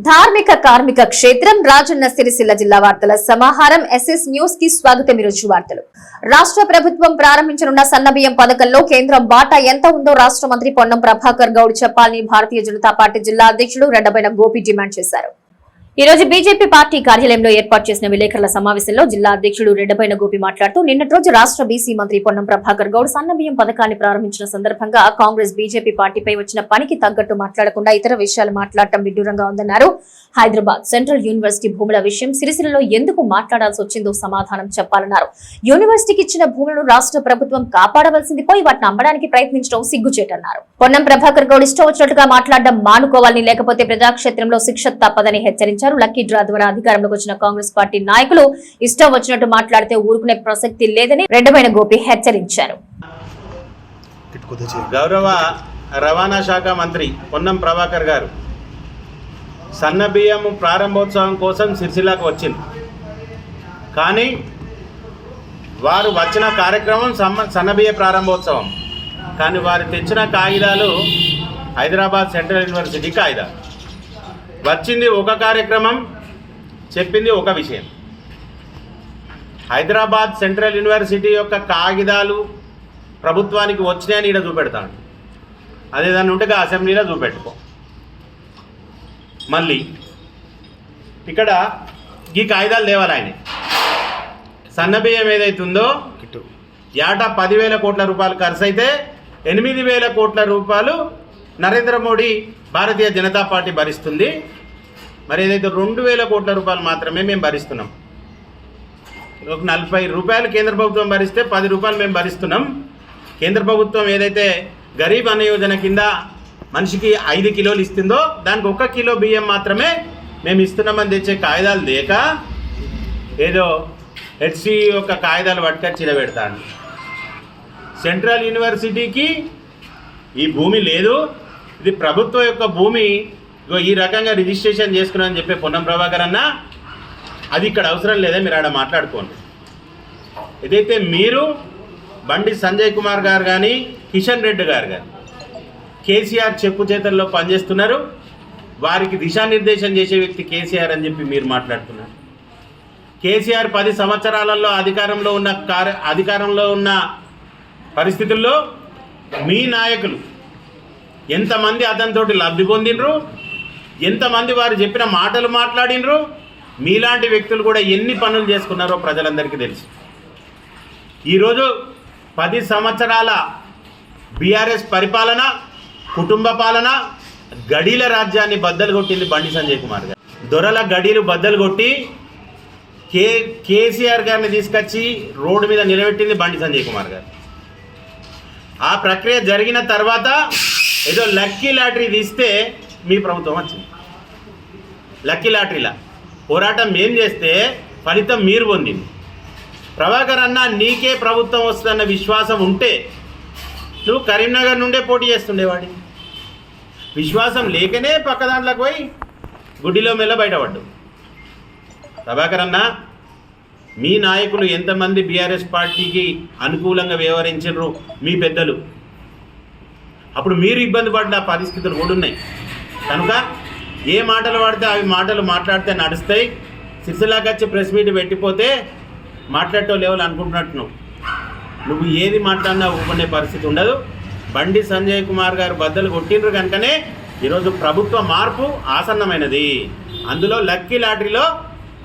ధార్మిక కార్మిక క్షేత్రం రాజన్న సిరిసిల్ల జిల్లా వార్తల సమాహారం ఎస్ఎస్ న్యూస్ కి స్వాగతం. ఈరోజు వార్తలు. రాష్ట్ర ప్రభుత్వం ప్రారంభించనున్న సన్నబియ్యం పథకంలో కేంద్రం వాటా ఎంత ఉందో రాష్ట్ర మంత్రి పొన్నం ప్రభాకర్ గౌడ్ చెప్పాలని భారతీయ జనతా పార్టీ జిల్లా అధ్యక్షుడు రెడ్డబైన గోపి డిమాండ్ చేశారు. ఈ రోజు బీజేపీ పార్టీ కార్యాలయంలో ఏర్పాటు చేసిన విలేకరుల సమావేశంలో జిల్లా అధ్యక్షుడు రెడ్డబైన గోపి మాట్లాడుతూ నిన్నటి రోజు రాష్ట్ర బీసీ మంత్రి పొన్నం ప్రభాకర్ గౌడ్ సన్నబియ్యం పథకాన్ని ప్రారంభించిన సందర్భంగా కాంగ్రెస్ బీజేపీ పార్టీపై వచ్చిన పనికి తగ్గట్టు మాట్లాడకుండా ఇతర విషయాలు మాట్లాడటం విడ్డూరంగా ఉందన్నారు. హైదరాబాద్ సెంట్రల్ యూనివర్సిటీ భూముల విషయం సిరిసిల్లలో ఎందుకు మాట్లాడాల్సి వచ్చిందో సమాధానం చెప్పాలన్నారు. యూనివర్సిటీకి ఇచ్చిన భూములను రాష్ట్ర ప్రభుత్వం కాపాడవలసింది పోయి వాటిని అమ్మడానికి ప్రయత్నించడం సిగ్గుచేటన్నారు. పొన్నం ప్రభాకర్ గౌడ్ ఇష్టం వచ్చినట్టుగా మాట్లాడడం మానుకోవాలని, లేకపోతే ప్రజాక్షేత్రంలో శిక్ష తప్పదని హెచ్చరించారు. లక్కీ డ్రా ద్వారా అధికారంలోకి వచ్చిన కాంగ్రెస్ పార్టీ నాయకులు ఇష్టం వచ్చినట్టు మాట్లాడితే ఊరుకునే ప్రసక్తి లేదని రెడ్డబైన గోపి హెచ్చరించారు. గౌరవ రవాణా శాఖ మంత్రి పొన్నం ప్రభాకర్ గారు సన్నబియ్యం ప్రారంభోత్సవం కోసం సిరిసిల్లకు వచ్చింది. కానీ వారు వచ్చిన కార్యక్రమం సన్నబియ్య ప్రారంభోత్సవం, కానీ వారు తెచ్చిన కాగితాలు హైదరాబాద్ సెంట్రల్ యూనివర్సిటీ కాగితాలు. వచ్చింది ఒక కార్యక్రమం, చెప్పింది ఒక విషయం. హైదరాబాద్ సెంట్రల్ యూనివర్సిటీ యొక్క కాగితాలు ప్రభుత్వానికి వచ్చినాయని ఈడ చూపెడతాడు. అదే దాన్ని ఉంటే అసెంబ్లీలో చూపెట్టుకో. మళ్ళీ ఇక్కడ ఈ కాగితాలు తేవాలి. ఆయన సన్నబియ్యం ఏదైతుందో ఏటా 10,000 కోట్ల రూపాయలు ఖర్చు అయితే 8,000 కోట్ల రూపాయలు నరేంద్ర మోడీ భారతీయ జనతా పార్టీ భరిస్తుంది. మరి ఏదైతే 2,000 కోట్ల రూపాయలు మాత్రమే మేము భరిస్తున్నాం. ఒక 40 రూపాయలు కేంద్ర ప్రభుత్వం భరిస్తే 10 రూపాయలు మేము భరిస్తున్నాం. కేంద్ర ప్రభుత్వం ఏదైతే గరీబ్ అన్న యోజన కింద మనిషికి 5 కిలోలు ఇస్తుందో దానికి 1 కిలో బియ్యం మాత్రమే మేము ఇస్తున్నామని తెచ్చే కాగితాలు లేక ఏదో హెచ్సి యొక్క కాగితాలు పట్టుకొని చిరబెడతాను. సెంట్రల్ యూనివర్సిటీకి ఈ భూమి లేదు, ఇది ప్రభుత్వం యొక్క భూమి, ఈ రకంగా రిజిస్ట్రేషన్ చేసుకున్నామని చెప్పే పొన్నం ప్రభాకర్ అన్న, అది ఇక్కడ అవసరం లేదా, మీరు ఆడ మాట్లాడుకోండి. ఏదైతే మీరు బండి సంజయ్ కుమార్ గారు కానీ కిషన్ రెడ్డి గారు కానీ కేసీఆర్ చెప్పు చేతల్లో పనిచేస్తున్నారు, వారికి దిశానిర్దేశం చేసే వ్యక్తి కేసీఆర్ అని చెప్పి మీరు మాట్లాడుతున్నారు. కేసీఆర్ 10 సంవత్సరాలలో అధికారంలో ఉన్న పరిస్థితుల్లో మీ నాయకులు ఎంతమంది అతనితోటి లబ్ధి పొందినరు, ఎంతమంది వారు చెప్పిన మాటలు మాట్లాడినరు, మీలాంటి వ్యక్తులు కూడా ఎన్ని పనులు చేసుకున్నారో ప్రజలందరికీ తెలుసు. ఈరోజు 10 సంవత్సరాల బీఆర్ఎస్ పరిపాలన, కుటుంబ పాలన, గడీల రాజ్యాన్ని బద్దలు కొట్టింది బండి సంజయ్ కుమార్ గారు. దొరల గడీలు బద్దలు కొట్టి కేసీఆర్ గారిని తీసుకొచ్చి రోడ్డు మీద నిలబెట్టింది బండి సంజయ్ కుమార్ గారు. ఆ ప్రక్రియ జరిగిన తర్వాత ఏదో లక్కీ లాటరీ తీస్తే మీ ప్రభుత్వం వచ్చింది. లక్కీ లాటరీలా పోరాటం ఏం చేస్తే ఫలితం మీరు పొందింది. ప్రభాకర్ అన్న, నీకే ప్రభుత్వం వస్తుందన్న విశ్వాసం ఉంటే నువ్వు కరీంనగర్ నుండే పోటీ చేస్తుండేవాడి. విశ్వాసం లేకనే పక్క దాంట్లోకి పోయి గుడ్డిలో మెల్ల బయటపడ్డు. ప్రభాకర్ అన్న, మీ నాయకులు ఎంతమంది బీఆర్ఎస్ పార్టీకి అనుకూలంగా వ్యవహరించారు మీ పెద్దలు, అప్పుడు మీరు ఇబ్బంది పడిన పరిస్థితులు కూడా ఉన్నాయి. కనుక ఏ మాటలు వాడితే అవి మాటలు మాట్లాడితే నడుస్తాయి. సిరిసిల్లాకి వచ్చి ప్రెస్ మీట్ పెట్టిపోతే మాట్లాడటం లేవాలి అనుకుంటున్నట్టు నువ్వు ఏది మాట్లాడినా ఊపనే పరిస్థితి ఉండదు. బండి సంజయ్ కుమార్ గారు బద్దలు కొట్టిండ్రు కనుకనే ఈరోజు ప్రభుత్వ మార్పు ఆసన్నమైనది. అందులో లక్కీ లాటరీలో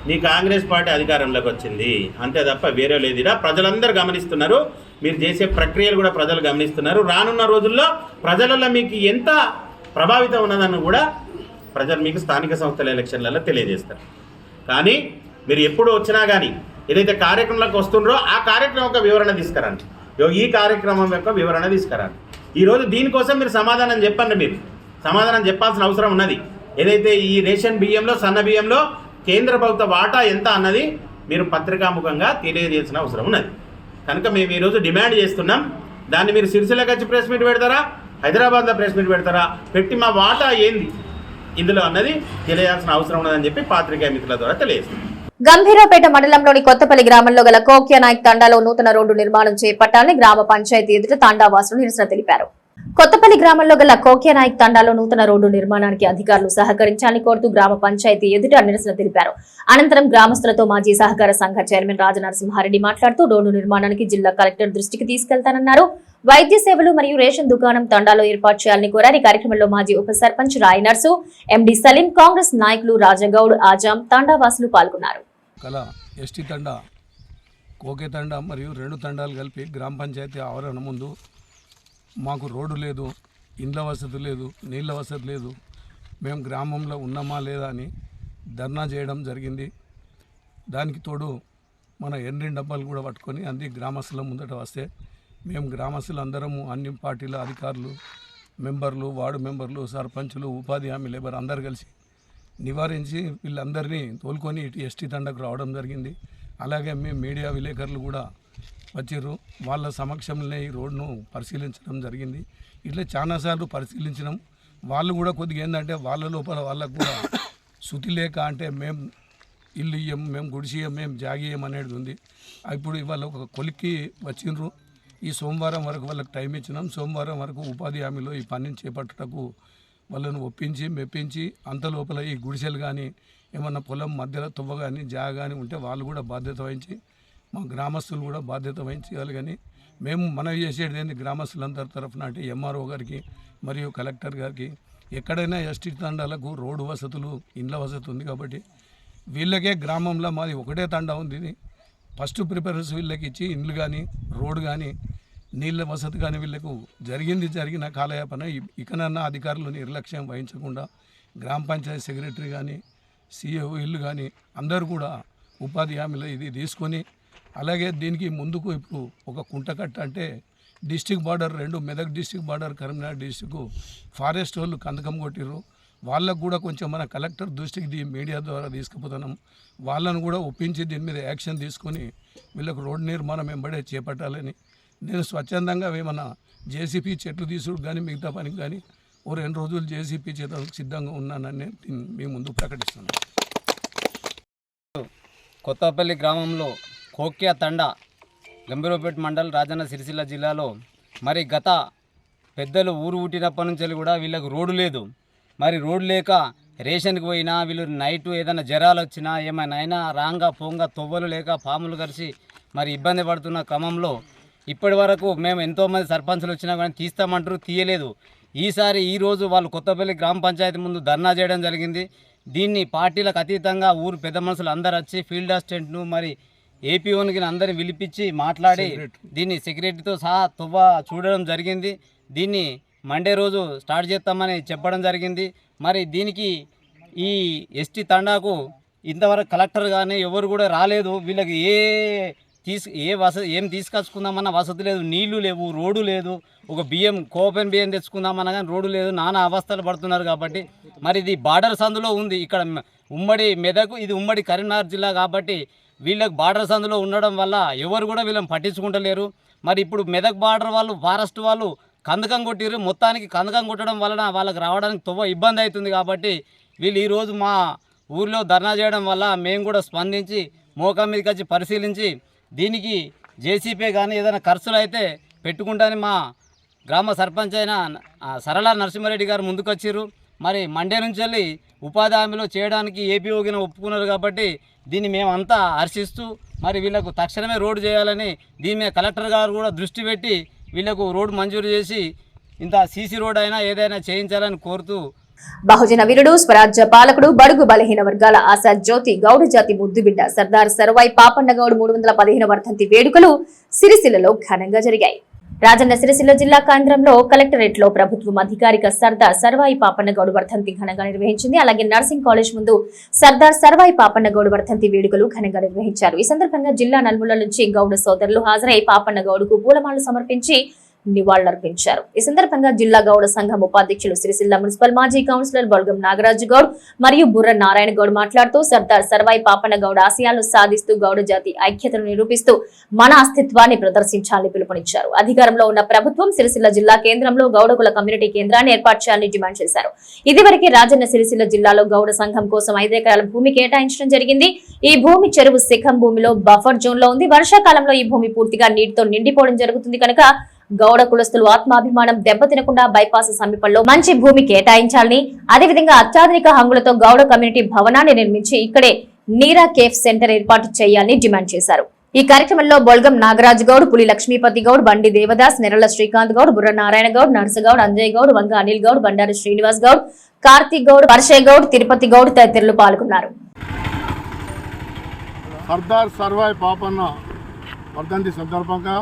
నీ కాంగ్రెస్ పార్టీ అధికారంలోకి వచ్చింది, అంతే తప్ప వేరే లేదురా. ప్రజలందరూ గమనిస్తున్నారు, మీరు చేసే ప్రక్రియలు కూడా ప్రజలు గమనిస్తున్నారు. రానున్న రోజుల్లో ప్రజలలో మీకు ఎంత ప్రభావితం ఉన్నదని కూడా ప్రజలు మీకు స్థానిక సంస్థల ఎలక్షన్లలో తెలియజేస్తారు. కానీ మీరు ఎప్పుడు వచ్చినా కానీ ఏదైతే కార్యక్రమంలోకి వస్తుండ్రో ఆ కార్యక్రమం యొక్క వివరణ తీసుకురండి. ఈ కార్యక్రమం యొక్క వివరణ తీసుకురండి. ఈరోజు దీనికోసం మీరు సమాధానం చెప్పండి. మీరు సమాధానం చెప్పాల్సిన అవసరం ఉన్నది. ఏదైతే ఈ రేషన్ బియ్యంలో, సన్న బియ్యంలో కేంద్ర ప్రభుత్వ వాటా ఎంత అన్నది మీరు పత్రికాముఖంగా తెలియజేయాల్సిన అవసరం ఉన్నది. కనుక మేము ఈరోజు డిమాండ్ చేస్తున్నాం. దాన్ని మీరు సిరిసిల్లకు వచ్చి ప్రెస్ మీట్ పెడతారా, హైదరాబాద్లో ప్రెస్ మీట్ పెడతారా, పెట్టి మా వాటా ఏంది ఇందులో అన్నది తెలియాల్సిన అవసరం ఉన్నదని చెప్పి పాత్రికేయ మిత్రుల ద్వారా తెలియజేస్తున్నాం. గంభీరాపేట మండలంలోని కొత్తపల్లి గ్రామంలో గల కోక్యా నాయక్ తండాలో నూతన రోడ్డు నిర్మాణం చేపట్టాలని గ్రామ పంచాయతీ ఎదుట తండావాసులు నిరసన తెలిపారు. కొత్తపల్లి గ్రామంలో గల కోక్యానాయక్ తండాలో నూతన రోడ్డు నిర్మాణానికి అధికారులు సహకరించాలని కోరుతూ గ్రామ పంచాయతీ ఎదుట నిరసన తెలిపారు. అనంతరం గ్రామస్తులతో మాజీ సహకార సంఘ చైర్మన్ రాజనరసింహారెడ్డి మాట్లాడుతూ రోడ్డు నిర్మాణానికి జిల్లా కలెక్టర్ దృష్టికి తీసుకెళ్తానన్నారు. వైద్య సేవలు మరియు రేషన్ దుకాణం తండాలో ఏర్పాటు చేయాలని కోరారు. ఈ కార్యక్రమంలో మాజీ ఉప సర్పంచ్ రాయి నర్సు, ఎండి సలీం, కాంగ్రెస్ నాయకులు రాజగౌడ్, ఆజాం, తండావాసులు పాల్గొన్నారు. కోకే తండా మరియు 2 తండాలు కలిపి గ్రామ పంచాయతీ ఆవరణ ముందు మాకు రోడ్డు లేదు, ఇండ్ల వసతి లేదు, నీళ్ళ వసతి లేదు. మేము గ్రామంలో ఉన్నామా లేదా అని ధర్నా చేయడం జరిగింది. దానికి తోడు మన ఎన్ని డబ్బాలు కూడా పట్టుకొని అన్ని గ్రామస్తుల ముందట వస్తే మేము గ్రామస్తులు అందరము అన్ని పార్టీల అధికారులు, మెంబర్లు, వార్డు మెంబర్లు, సర్పంచులు, ఉపాధి హామీ లేబర్ అందరు కలిసి నివారించి వీళ్ళందరినీ తోలుకొని ఇటు ఎస్టీ తండకు రావడం జరిగింది. అలాగే మేము మీడియా విలేకరులు కూడా వచ్చారు. వాళ్ళ సమక్షంలో ఈ రోడ్ను పరిశీలించడం జరిగింది. ఇట్లా చాలాసార్లు పరిశీలించడం. వాళ్ళు కూడా కొద్దిగా ఏంటంటే వాళ్ళ లోపల వాళ్ళకు కూడా శృతి లేక అంటే మేము ఇల్లు ఇయ్యం, మేము గుడిసియ్యం, మేము జాగియ్యం అనేది ఉంది. ఇప్పుడు ఇవాళ ఒక కొలిక్కి వచ్చిండ్రు. ఈ సోమవారం వరకు వాళ్ళకి టైం ఇచ్చినాం. సోమవారం వరకు ఉపాధి హామీలో ఈ పనిని చేపట్టటకు వాళ్ళను ఒప్పించి మెప్పించి అంత లోపల ఈ గుడిసెలు కానీ ఏమన్నా పొలం మధ్యలో తువ్వ కానీ జాగ కానీ ఉంటే వాళ్ళు కూడా బాధ్యత వహించి మా గ్రామస్తులు కూడా బాధ్యత వహించాలి. కానీ మేము మనవి చేసేది ఏంటి గ్రామస్తులందరి తరఫున అంటే ఎంఆర్ఓ గారికి మరియు కలెక్టర్ గారికి ఎక్కడైనా ఎస్టీ తండాలకు రోడ్డు వసతులు, ఇండ్ల వసతి ఉంది కాబట్టి వీళ్ళకే గ్రామంలో మాది ఒకటే తండా ఉంది. ఫస్ట్ ప్రిఫరెన్స్ వీళ్ళకి ఇచ్చి ఇండ్లు కానీ రోడ్డు కానీ నీళ్ళ వసతి కానీ వీళ్ళకు జరిగిన కాలయాపన ఇకనన్నా అధికారులు నిర్లక్ష్యం వహించకుండా గ్రామ పంచాయతీ సెక్రటరీ కానీ సిఓ ఇల్లు కానీ అందరూ కూడా ఉపాధి హామీలో ఇది తీసుకొని అలాగే దీనికి ముందుకు ఇప్పుడు ఒక కుంటకట్ట అంటే district border 2 Medak district border Karimnagar district forest వాళ్ళు కందకం కొట్టిర్రు. వాళ్ళకు కూడా కొంచెం మన కలెక్టర్ దృష్టికి మీడియా ద్వారా తీసుకుపోతున్నాం. వాళ్ళను కూడా ఒప్పించి దీని మీద యాక్షన్ తీసుకొని వీళ్ళకు రోడ్డు నిర్మాణం వెంబడే చేపట్టాలని నేను స్వచ్ఛందంగా ఏమన్నా జేసీపీ చెట్లు తీసుడు కానీ మిగతా పనికి కానీ ఓ 2 రోజులు జేసీపీ చేతకు సిద్ధంగా ఉన్నానని మీ ముందు ప్రకటిస్తున్నాను. కొత్తపల్లి గ్రామంలో కోక్యా తండా, గంభీరపేట మండల్, రాజన్న సిరిసిల్ల జిల్లాలో మరి గత పెద్దలు ఊరు ఊటినప్పటి నుంచి కూడా వీళ్ళకు రోడ్డు లేదు. మరి రోడ్డు లేక రేషన్కి పోయినా వీళ్ళు నైటు ఏదైనా జ్వరాలు వచ్చినా ఏమైనా అయినా రాంగా పోంగా తొవ్వలు లేక పాములు కలిసి మరి ఇబ్బంది పడుతున్న క్రమంలో ఇప్పటి వరకు మేము ఎంతోమంది సర్పంచులు వచ్చినా కానీ తీస్తామంటారు, తీయలేదు. ఈరోజు వాళ్ళు కొత్తపల్లి గ్రామ పంచాయతీ ముందు ధర్నా చేయడం జరిగింది. దీన్ని పార్టీలకు అతీతంగా ఊరు పెద్ద మనుషులు అందరు వచ్చి ఫీల్డ్ అసిస్టెంట్ను మరి ఏపీఓనికి అందరిని పిలిపించి మాట్లాడి దీన్ని సెక్రటరీతో సహా తువ్వ చూడడం జరిగింది. దీన్ని మండే రోజు స్టార్ట్ చేస్తామని చెప్పడం జరిగింది. మరి దీనికి ఈ ఎస్టీ తండాకు ఇంతవరకు కలెక్టర్ కానీ ఎవరు కూడా రాలేదు. వీళ్ళకి ఏం తీసుకొచ్చుకుందామన్న వసతి లేదు, నీళ్లు లేవు, రోడ్డు లేదు. ఒక కోపెన్ బియ్యం తెచ్చుకుందామన్నా కానీ రోడ్డు లేదు. నానా అవస్థలు పడుతున్నారు. కాబట్టి మరి ఇది బార్డర్ సందులో ఉంది. ఇక్కడ ఉమ్మడి మెదక్, ఇది ఉమ్మడి కరీంనగర్ జిల్లా కాబట్టి వీళ్ళకి బార్డర్ సందులో ఉండడం వల్ల ఎవరు కూడా వీళ్ళని పట్టించుకుంటలేరు. మరి ఇప్పుడు మెదక్ బార్డర్ వాళ్ళు, ఫారెస్ట్ వాళ్ళు కందకం కొట్టిరు. మొత్తానికి కందకం కొట్టడం వలన వాళ్ళకి రావడానికి తొవ్వ ఇబ్బంది అవుతుంది. కాబట్టి వీళ్ళు ఈరోజు మా ఊరిలో ధర్నా చేయడం వల్ల మేము కూడా స్పందించి మోకా మీదకి వచ్చి పరిశీలించి దీనికి జేసీపీ కానీ ఏదైనా ఖర్చులు అయితే పెట్టుకుంటానని మా గ్రామ సర్పంచ్ అయిన సరళ నరసింహారెడ్డి గారు ముందుకొచ్చారు. మరి మండే నుంచి వెళ్ళి ఉపాధి హామీలో చేయడానికి ఏపీఓగిన ఒప్పుకున్నారు. కాబట్టి దీన్ని మేమంతా హర్షిస్తూ మరి వీళ్ళకు తక్షణమే రోడ్డు చేయాలని దీని మీద కలెక్టర్ గారు కూడా దృష్టి పెట్టి వీళ్ళకు రోడ్డు మంజూరు చేసి ఇంత సీసీ రోడ్ అయినా ఏదైనా చేయించాలని కోరుతూ బహుజన వీరుడు, స్వరాజ్య పాలకుడు, బడుగు బలహీన వర్గాల ఆశా జ్యోతి, గౌడ జాతి ముద్దుబిడ్డ సర్దార్ సర్వాయి పాపన్న గౌడ్ 315వ వర్ధంతి వేడుకలు సిరిసిల్లలో ఘనంగా జరిగాయి. రాజన్న సిరిసిల్ల జిల్లా కేంద్రంలో కలెక్టరేట్ లో ప్రభుత్వం అధికారిక సర్దార్ సర్వాయి పాపన్న గౌడ్ వర్ధంతి ఘనంగా నిర్వహించింది. అలాగే నర్సింగ్ కాలేజ్ ముందు సర్దార్ సర్వాయి పాపన్న గౌడ్ వర్ధంతి వేడుకలు ఘనంగా నిర్వహించారు. ఈ సందర్భంగా జిల్లా నలుమూలల నుంచి గౌడ సోదరులు హాజరై పాపన్న గౌడ్కు పూలమాలలు సమర్పించి నివాళులర్పించారు. ఈ సందర్భంగా జిల్లా గౌడ సంఘం ఉపాధ్యక్షులు సిరిసిల్ల మున్సిపల్ మాజీ కౌన్సిలర్ బొల్గం నాగరాజు గౌడ్ మరియు బుర్ర నారాయణ గౌడ్ మాట్లాడుతూ సర్దార్ సర్వాయి పాపన్న గౌడ్ ఆశయాలను సాధిస్తూ గౌడ జాతి ఐక్యతను నిరూపిస్తూ మన అస్తిత్వాన్ని ప్రదర్శించాలని పిలుపునిచ్చారు. అధికారంలో ఉన్న ప్రభుత్వం సిరిసిల్ల జిల్లా కేంద్రంలో గౌడకుల కమ్యూనిటీ కేంద్రాన్ని ఏర్పాటు చేయాలని డిమాండ్ చేశారు. ఇదివరకే రాజన్న సిరిసిల్ల జిల్లాలో గౌడ సంఘం కోసం 5 ఎకరాల భూమి కేటాయించడం జరిగింది. ఈ భూమి చెరువు శిఖం భూమిలో బఫర్ జోన్ లో ఉంది. వర్షాకాలంలో ఈ భూమి పూర్తిగా నీటితో నిండిపోవడం జరుగుతుంది కనుక గౌడ కులస్తులు ఆత్మాభిమానం దెబ్బతినకుండా బైపాస్ సమీపంలో మంచి భూమి కేటాయించాలని, అదేవిధంగా అత్యాధునిక హంగులతో గౌడ కమ్యూనిటీ భవనాన్ని నిర్మించి ఇక్కడే నీరా కేఫ్ సెంటర్ ఏర్పాటు చేయాలని డిమాండ్ చేశారు. ఈ కార్యక్రమంలో బొల్గం నాగరాజ్ గౌడ్, పులి లక్ష్మీపతి గౌడ్, బండి దేవదాస్, నెరల శ్రీకాంత్ గౌడ్, బుర్ర నారాయణ గౌడ్, నర్సగౌడ్, అంజయ్ గౌడ్, వంగ అనిల్ గౌడ్, బండారు శ్రీనివాస్ గౌడ్, కార్తీక్ గౌడ్, పర్షయ్ గౌడ్, తిరుపతి గౌడ్ తదితరులు పాల్గొన్నారు. సర్దార్ సర్వాయి పాపన్న వర్ధంతి సందర్భంగా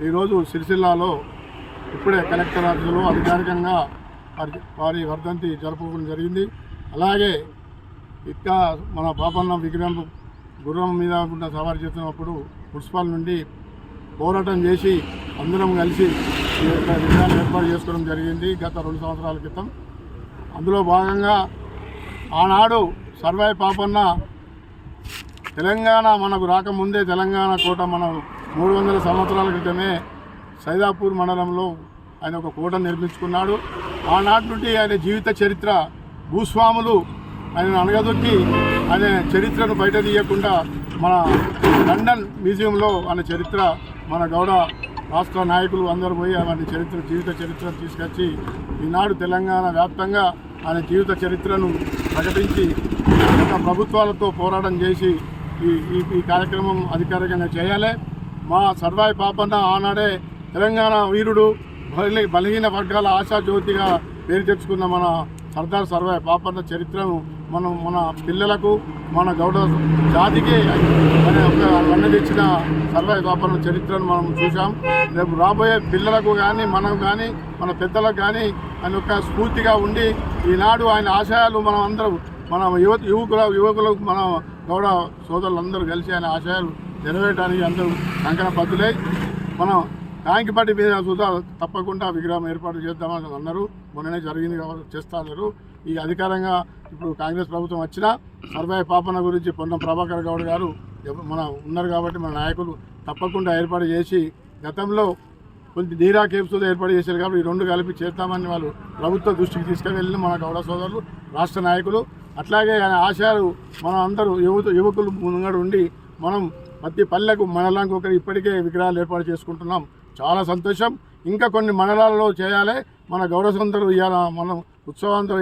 ఈరోజు సిరిసిల్లాలో ఇప్పుడే కలెక్టర్ ఆఫీసులో అధికారికంగా వారి వర్ధంతి జరుపుకోవడం జరిగింది. అలాగే ఇంకా మన పాపన్న విగ్రహం గుర్రం మీద కూడా సవారీ చేస్తున్నప్పుడు మున్సిపల్ నుండి పోరాటం చేసి అందరం కలిసి ఈ యొక్క విగ్రహాన్ని ఏర్పాటు చేసుకోవడం జరిగింది గత 2 సంవత్సరాల క్రితం. అందులో భాగంగా ఆనాడు సర్వాయి పాపన్న తెలంగాణ మనకు రాకముందే తెలంగాణ కోట మనం 300 సంవత్సరాల క్రితమే సైదాపూర్ మండలంలో ఆయన ఒక కోట నిర్మించుకున్నాడు. ఆనాటి నుండి ఆయన జీవిత చరిత్ర భూస్వాములు ఆయన అణగదొక్కి ఆయన చరిత్రను బయట తీయకుండా మన లండన్ మ్యూజియంలో ఆయన చరిత్ర మన గౌడ రాష్ట్ర నాయకులు అందరూ పోయి ఆయన జీవిత చరిత్రను తీసుకొచ్చి ఈనాడు తెలంగాణ వ్యాప్తంగా ఆయన జీవిత చరిత్రను ప్రకటించి గత ప్రభుత్వాలతో పోరాటం చేసి ఈ కార్యక్రమం అధికారికంగా చేయాలి. మా సర్వాయి పాపన్న ఆనాడే తెలంగాణ వీరుడు, బలహీన వర్గాల ఆశాజ్యోతిగా పేరు తెచ్చుకున్న మన సర్దార్ సర్వాయి పాపన్న చరిత్రను మన పిల్లలకు, మన గౌడ జాతికి తెచ్చిన సర్వాయి పాపన్న చరిత్రను మనం చూసాం. రేపు రాబోయే పిల్లలకు కానీ మనం కానీ మన పెద్దలకు కానీ ఆయన యొక్క స్ఫూర్తిగా ఉండి ఈనాడు ఆయన ఆశయాలు మనం అందరం మన యువకులకు మన గౌడ సోదరులందరూ కలిసి ఆయన ఆశయాలు నెరవేయడానికి అందరూ కంకణ బద్దులై మనం ట్యాంక్పట్టి మీద చూద్దా తప్పకుండా విగ్రహం ఏర్పాటు చేద్దామని అన్నారు. మొన్ననే జరిగింది కాబట్టి చేస్తున్నారు. ఈ అధికారంగా ఇప్పుడు కాంగ్రెస్ ప్రభుత్వం వచ్చినా సర్వాయి పాపన్న గురించి పొన్నం ప్రభాకర్ గౌడ్ గారు మన ఉన్నారు కాబట్టి మన నాయకులు తప్పకుండా ఏర్పాటు చేసి గతంలో కొంచెం నీరా కేవ్స్ ఏర్పాటు చేశారు కాబట్టి ఈ 2 కలిపి చేద్దామని వాళ్ళు ప్రభుత్వ దృష్టికి తీసుకువెళ్ళిన మన గౌడ సోదరులు, రాష్ట్ర నాయకులు. అట్లాగే ఆయన ఆశయాలు మనం అందరూ యువకులు ముంగడు ఉండి మనం ప్రతి పల్లెకు మండలానికి ఒకటి ఇప్పటికే విగ్రహాలు ఏర్పాటు చేసుకుంటున్నాం. చాలా సంతోషం. ఇంకా కొన్ని మండలాల్లో చేయాలి. మన గౌడ సోదరులు ఇవాళ మనం ఉత్సవంతో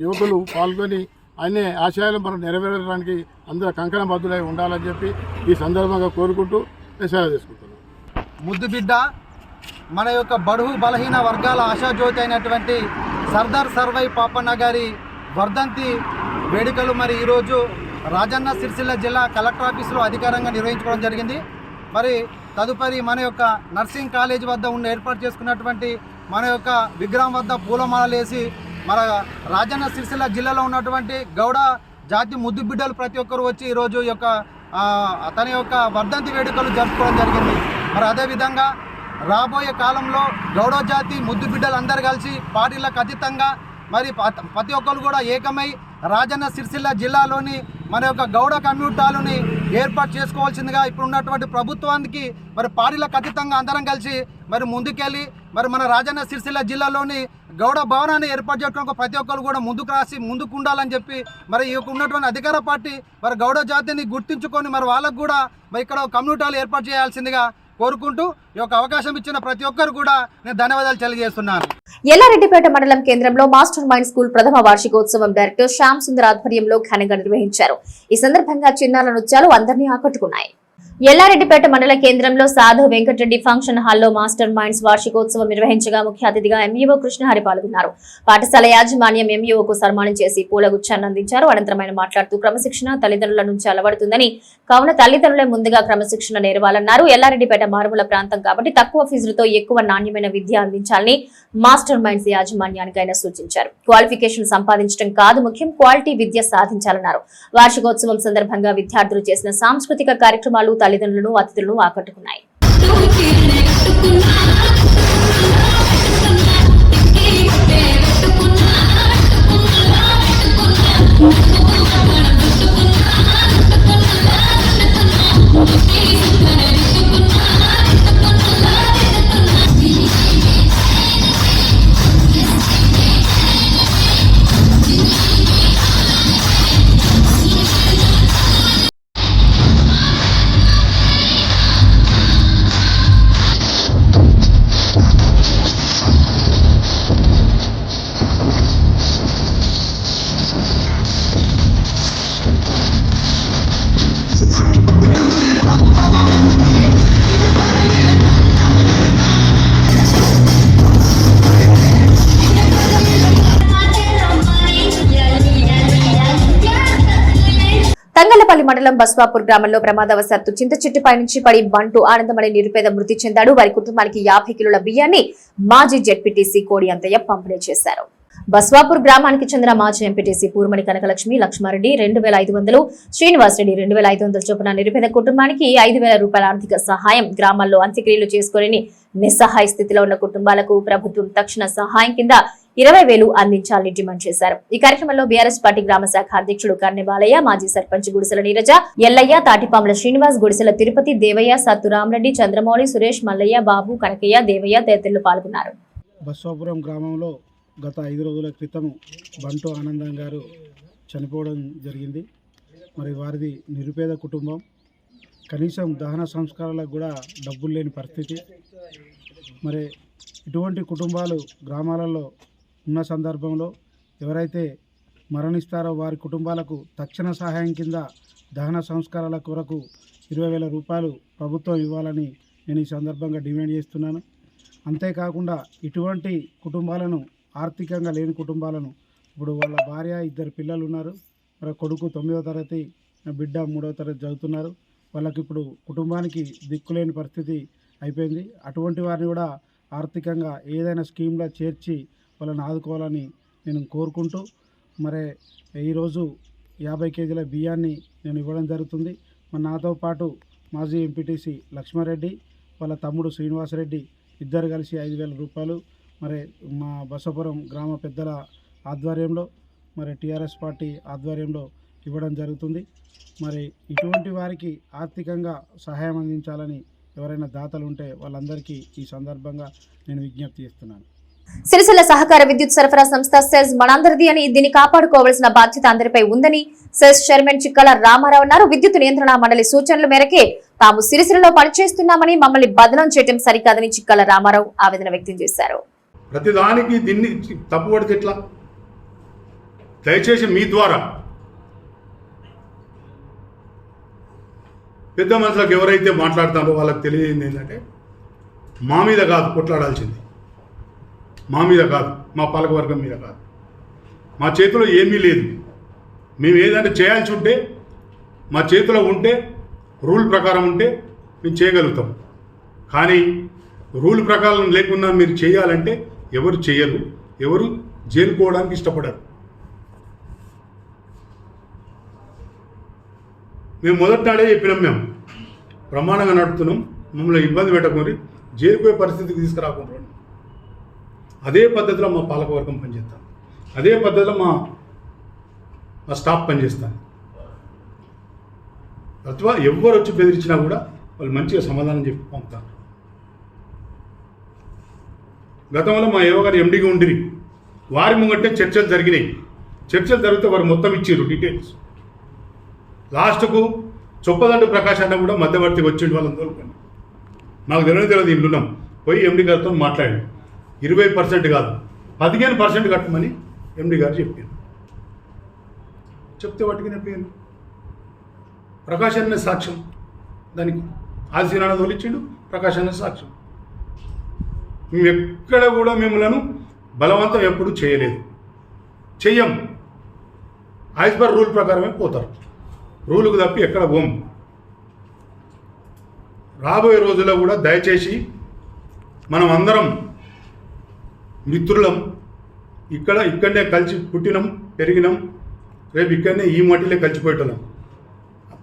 యువకులు పాల్గొని అనే ఆశయాలు మనం నెరవేరడానికి అందరూ కంకణబద్ధులై ఉండాలని చెప్పి ఈ సందర్భంగా కోరుకుంటూ సేవ చేసుకుంటున్నాం. ముద్దుబిడ్డ మన యొక్క బడుగు బలహీన వర్గాల ఆశాజ్యోతి అయినటువంటి సర్దార్ సర్వాయి పాపన్న గారి వర్ధంతి వేడుకలు మరి ఈరోజు రాజన్న సిరిసిల్ల జిల్లా కలెక్టర్ ఆఫీసులో అధికారంగా నిర్వహించుకోవడం జరిగింది. మరి తదుపరి మన యొక్క నర్సింగ్ కాలేజ్ వద్ద ఏర్పాటు చేసుకున్నటువంటి మన యొక్క విగ్రహం వద్ద పూలమాలలు వేసి మన రాజన్న సిరిసిల్ల జిల్లాలో ఉన్నటువంటి గౌడ జాతి ముద్దు బిడ్డలు ప్రతి ఒక్కరు వచ్చి ఈరోజు యొక్క తన యొక్క వర్ధంతి వేడుకలు జరుపుకోవడం జరిగింది. మరి అదేవిధంగా రాబోయే కాలంలో గౌడ జాతి ముద్దు బిడ్డలు అందరు కలిసి పార్టీలకు అతీతంగా మరి ప్రతి ఒక్కరు కూడా ఏకమై రాజన్న సిరిసిల్ల జిల్లాలోని మన యొక్క గౌడ కమ్యూనిటీలని ఏర్పాటు చేసుకోవాల్సిందిగా ఇప్పుడు ఉన్నటువంటి ప్రభుత్వానికి మరి పార్టీలకు అతీతంగా అందరం కలిసి మరి ముందుకెళ్ళి మరి మన రాజన్న సిరిసిల్ల జిల్లాలోని గౌడ భవనాన్ని ఏర్పాటు చేసుకోవడానికి ప్రతి ఒక్కరు కూడా ముందుకు ఉండాలని చెప్పి మరి ఈ యొక్క ఉన్నటువంటి అధికార పార్టీ మరి గౌడ జాతిని గుర్తించుకొని మరి వాళ్ళకు కూడా మరి ఇక్కడ కమ్యూనిటీలు ఏర్పాటు చేయాల్సిందిగా కోరుకుంటూ ఈ యొక్క అవకాశం ఇచ్చిన ప్రతి ఒక్కరు కూడా నేను ధన్యవాదాలు తెలియజేస్తున్నాను. ఎల్లారెడ్డిపేట మండలం కేంద్రంలో మాస్టర్ మైండ్ స్కూల్ ప్రథమ వార్షికోత్సవం డైరెక్టర్ శ్యామ్ సుందర్ ఆధ్వర్యంలో ఘనంగా నిర్వహించారు. ఈ సందర్భంగా చిన్నారుల నృత్యాలు అందరినీ ఆకట్టుకున్నాయి. ఎల్లారెడ్డిపేట మండల కేంద్రంలో సాధు వెంకటరెడ్డి ఫంక్షన్ హాల్లో మాస్టర్ మైండ్స్ వార్షికోత్సవం నిర్వహించగా ముఖ్య అతిథిగా ఎంఈఓ కృష్ణహరి పాల్గొన్నారు. పాఠశాల యాజమాన్యం ఎంఈఓకు సన్మానం చేసి పూలగుచ్చాన్ని అందించారు. అనంతరం ఆయన మాట్లాడుతూ క్రమశిక్షణ తల్లిదండ్రుల నుంచి అలవడుతుందని, కావున తల్లిదండ్రులే ముందుగా క్రమశిక్షణ నేర్వాలన్నారు. ఎల్లారెడ్డిపేట మారుమూల ప్రాంతం కాబట్టి తక్కువ ఫీజులతో ఎక్కువ నాణ్యమైన విద్య అందించాలని మాస్టర్ మైండ్స్ యాజమాన్యానికి ఆయన సూచించారు. క్వాలిఫికేషన్ సంపాదించడం కాదు ముఖ్యం, క్వాలిటీ విద్య సాధించాలన్నారు. వార్షికోత్సవం సందర్భంగా విద్యార్థులు చేసిన సాంస్కృతిక కార్యక్రమాలు తల్లిదండ్రులను అతిథులను ఆకట్టుకున్నాయి. తంగళ్లపల్లి మండలం బస్వాపూర్ గ్రామంలో ప్రమాదవశాత్తు చింత చెట్టుపై నుంచి పడి బంటు ఆనందమనే నిరుపేద మృతి చెందాడు. వారి కుటుంబానికి 50 కిలోల బియ్యాన్ని మాజీ జెడ్పీటీసీ కోడి అంతయ్య పంపిణీ చేశారు. బస్వాపూర్ గ్రామానికి చెందిన మాజీ ఎంపీటీసీ పూర్మణి కనకలక్ష్మి, లక్ష్మారెడ్డి 2500, శ్రీనివాసరెడ్డి 2500 చొప్పున నిరుపేద కుటుంబానికి 5000 రూపాయల ఆర్థిక సహాయం, గ్రామాల్లో అంత్యక్రియలు చేసుకుని నిస్సహాయ స్థితిలో ఉన్న కుటుంబాలకు ప్రభుత్వం తక్షణ సహాయం కింద 20,000 అందించాలని డిమాండ్ చేశారు. ఈ కార్యక్రమంలో బీఆర్ఎస్ పార్టీ గ్రామ శాఖ అధ్యక్షుడు కర్నె బాలయ్య, మాజీ సర్పంచ్ గుడిసెల నీరజ, ఎల్లయ్య, తాటిపాముల శ్రీనివాస్, గుడిసెల తిరుపతి, దేవయ్య, సత్తు రామరెడ్డి, చంద్రమౌళి, సురేష్, మల్లయ్య, బాబు, కనకయ్య, దేవయ్య తదితరులు పాల్గొన్నారు. బస్వాపురం గ్రామంలో గత 5 రోజుల క్రితం బంటు ఆనందం గారు చనిపోవడం జరిగింది. మరి వారిది నిరుపేద కుటుంబం, కనీసం దహన సంస్కారాలకు కూడా డబ్బులు లేని పరిస్థితి. మరి ఇటువంటి కుటుంబాలు గ్రామాలలో ఉన్న సందర్భంలో ఎవరైతే మరణిస్తారో వారి కుటుంబాలకు తక్షణ సహాయం కింద దహన సంస్కారాల కొరకు 20,000 రూపాయలు ప్రభుత్వం ఇవ్వాలని నేను ఈ సందర్భంగా డిమాండ్ చేస్తున్నాను. అంతేకాకుండా ఇటువంటి కుటుంబాలను, ఆర్థికంగా లేని కుటుంబాలను, ఇప్పుడు వాళ్ళ భార్య, 2 పిల్లలు ఉన్నారు, మరి కొడుకు 9వ తరగతి, బిడ్డ 3వ తరగతి చదువుతున్నారు. వాళ్ళకి ఇప్పుడు కుటుంబానికి దిక్కులేని పరిస్థితి అయిపోయింది. అటువంటి వారిని కూడా ఆర్థికంగా ఏదైనా స్కీమ్లో చేర్చి వాళ్ళని ఆదుకోవాలని నేను కోరుకుంటూ, మరి ఈరోజు 50 కేజీల బియ్యాన్ని నేను ఇవ్వడం జరుగుతుంది. మరి నాతో పాటు మాజీ ఎంపీటీసీ లక్ష్మారెడ్డి, వాళ్ళ తమ్ముడు శ్రీనివాసరెడ్డి ఇద్దరు కలిసి 5,000 రూపాయలు మరి మా బసపురం గ్రామ పెద్దల ఆధ్వర్యంలో, మరి టీఆర్ఎస్ పార్టీ ఆధ్వర్యంలో ఇవ్వడం జరుగుతుంది. మరి ఇటువంటి వారికి ఆర్థికంగా సహాయం అందించాలని ఎవరైనా దాతలు ఉంటే వాళ్ళందరికీ ఈ సందర్భంగా నేను విజ్ఞప్తి చేస్తున్నాను. సిరిసిల్ల సహకార విద్యుత్ సరఫరా సంస్థ సెస్ మనందరిది అని, దీన్ని కాపాడుకోవాల్సిన బాధ్యత అందరిపై ఉందని సెస్ చైర్మన్ చిక్కల రామారావు అన్నారు. విద్యుత్ నియంత్రణ మండలి సూచనల మేరకే తాము సిరిసిల్లలో పనిచేస్తున్నామని, మమ్మల్ని బదనం చేయడం సరికాదని చిక్కల రామారావు ఆవేదన వ్యక్తం చేశారు. ప్రతిదానికి దీన్ని తప్పుపడితే ఎట్లా? దయచేసి మీ ద్వారా పెద్ద మనుషులకు ఎవరైతే మాట్లాడుతారో వాళ్ళకి తెలియజేయండి ఏంటంటే, మా మీద కాదు కొట్లాడాల్సింది, మా మీద కాదు, మా పాలకవర్గం మీద కాదు. మా చేతిలో ఏమీ లేదు. మేము ఏదంటే చేయాల్సి ఉంటే, మా చేతిలో ఉంటే, రూల్ ప్రకారం ఉంటే మేము చేయగలుగుతాం. కానీ రూల్ ప్రకారం లేకుండా మీరు చేయాలంటే ఎవరు చేయరు, ఎవరు జైలుకోవడానికి ఇష్టపడరు. మేము మొదటి నాడే చెప్పినాం, మేము ప్రమాణంగా నడుపుతున్నాం, మమ్మల్ని ఇబ్బంది పెట్టకుండా జైలుకోయే పరిస్థితికి తీసుకురాకుండా అదే పద్ధతిలో మా పాలకవర్గం పనిచేస్తాం, అదే పద్ధతిలో మా స్టాఫ్ పనిచేస్తాను. అథవా ఎవరు వచ్చి బెదిరించినా కూడా వాళ్ళు మంచిగా సమాధానం చెప్పి పంపుతారు. గతంలో మా యువగారు ఎండీగా ఉండిరి, వారి ముంగంటే చర్చలు జరిగినాయి. చర్చలు జరిగితే వారు మొత్తం ఇచ్చారు డీటెయిల్స్. లాస్ట్కు చొప్పదండు ప్రకాష్ అన్న కూడా మధ్యవర్తికి వచ్చిండు. వాళ్ళని తోలుకొని నాకు తెలియదు ఇల్లున్నాం, పోయి ఎండీ గారితో మాట్లాడాడు. 20% కాదు 15% కట్టమని ఎండీ గారు చెప్పారు. చెప్తే వాటికి చెప్పాను. ప్రకాష్ అన్న సాక్ష్యం, దానికి ఆదిశీనాన్న తోలిచ్చిండు, ప్రకాష్ అన్న సాక్ష్యం. మేము ఎక్కడ కూడా మిమ్మల్ని బలవంతం ఎప్పుడు చేయలేదు, చెయ్యం. యాజ్ పర్ రూల్ ప్రకారమే పోతారు, రూలుకు తప్పి ఎక్కడ పోం. రాబోయే రోజుల్లో కూడా దయచేసి మనం అందరం మిత్రులం, ఇక్కడనే కలిసి పుట్టినాం, పెరిగినాం, రేపు ఇక్కడనే ఈ మట్టిలో కలిసిపోయేటోళ్ళం.